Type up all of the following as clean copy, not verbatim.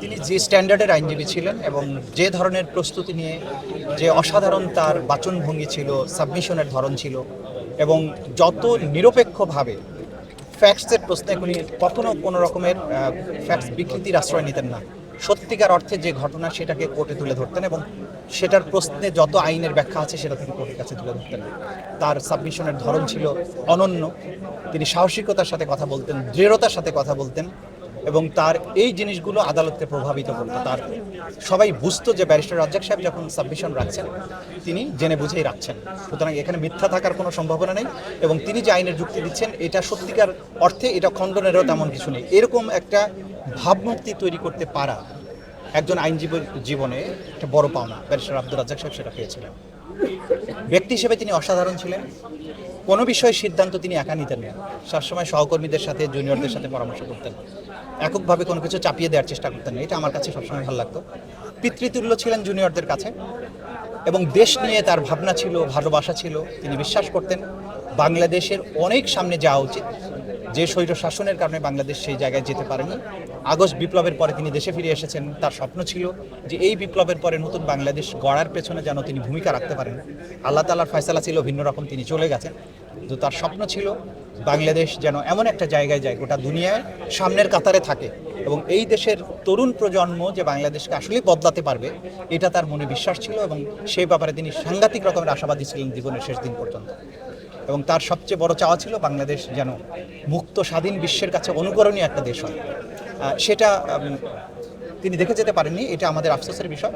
তিনি যে স্ট্যান্ডার্ডের আইনজীবী ছিলেন এবং যে ধরনের প্রস্তুতি নিয়ে যে অসাধারণ তার বাচনভঙ্গি ছিল, সাবমিশনের ধরন ছিল এবং যত নিরপেক্ষভাবে ফ্যাক্টসের প্রশ্নে উনি কখনো কোনো রকমের ফ্যাক্টস বিকৃতির আশ্রয় নিতেন না। সত্যিকার অর্থে যে ঘটনা সেটাকে কোর্টে তুলে ধরতেন এবং সেটার প্রশ্নে যত আইনের ব্যাখ্যা আছে সেটা তিনি কোর্টের কাছে তুলে ধরতেন। তার সাবমিশনের ধরন ছিল অনন্য। তিনি সাহসিকতার সাথে কথা বলতেন, দৃঢ়তার সাথে কথা বলতেন এবং তার এই জিনিসগুলো আদালতকে প্রভাবিত করতো। তার সবাই বুঝতো যে ব্যারিস্টার রাজ্জাক সাহেব যখন সাবমিশন রাখছেন তিনি জেনে বুঝেই রাখছেন, সুতরাং এখানে মিথ্যা থাকার কোনো সম্ভাবনা নেই এবং তিনি যে আইনের যুক্তি দিচ্ছেন এটা সত্যিকার অর্থে এটা খণ্ডনেরও তেমন কিছু নেই। এরকম একটা ভাবমূর্তি তৈরি করতে পারা একজন আইনজীবীর জীবনে একটা বড় পাওনা। ব্যারিস্টার আব্দুর রাজ্জাক সাহেব সেটা পেয়েছিলেন। ব্যক্তি হিসেবে তিনি অসাধারণ ছিলেন। কোনো বিষয়ে সিদ্ধান্ত তিনি একা নিতেন না, সবসময় সহকর্মীদের সাথে, জুনিয়রদের সাথে পরামর্শ করতেন। এককভাবে কোনো কিছু চাপিয়ে দেওয়ার চেষ্টা করতেন না, এটা আমার কাছে সবসময় ভালো লাগতো। পিতৃতুল্য ছিলেন জুনিয়রদের কাছে এবং দেশ নিয়ে তার ভাবনা ছিল, ভালোবাসা ছিল। তিনি বিশ্বাস করতেন বাংলাদেশের অনেক সামনে যাওয়া উচিত। যে স্বৈর শাসনের কারণে বাংলাদেশ সেই জায়গায় যেতে পারেনি। আগস্ট বিপ্লবের পরে তিনি দেশে ফিরে এসেছেন। তার স্বপ্ন ছিল যে এই বিপ্লবের পরে নতুন বাংলাদেশ গড়ার পেছনে যেন তিনি ভূমিকা রাখতে পারেন। আল্লাহ তাআলার ফয়সালা ছিল ভিন্ন রকম, তিনি চলে গেছেন। কিন্তু তার স্বপ্ন ছিল বাংলাদেশ যেন এমন একটা জায়গায় যায়, গোটা দুনিয়ায় সামনের কাতারে থাকে এবং এই দেশের তরুণ প্রজন্ম যে বাংলাদেশকে আসলে বদলাতে পারবে এটা তার মনে বিশ্বাস ছিল এবং সেই ব্যাপারে তিনি সাংঘাতিক রকমের আশাবাদী ছিলেন জীবনের শেষ দিন পর্যন্ত। এবং তার সবচেয়ে বড় চাওয়া ছিল বাংলাদেশ যেন মুক্ত স্বাধীন বিশ্বের কাছে অনুকরণীয় একটা দেশ হয়। সেটা তিনি দেখে যেতে পারেননি, এটা আমাদের আফসোসের বিষয়।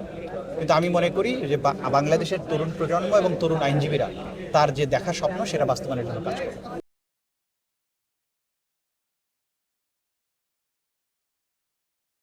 কিন্তু আমি মনে করি যে বাংলাদেশের তরুণ প্রজন্ম এবং তরুণ আইনজীবীরা তার যে দেখা স্বপ্ন সেটা বাস্তবায়নের জন্য কাজ করবে।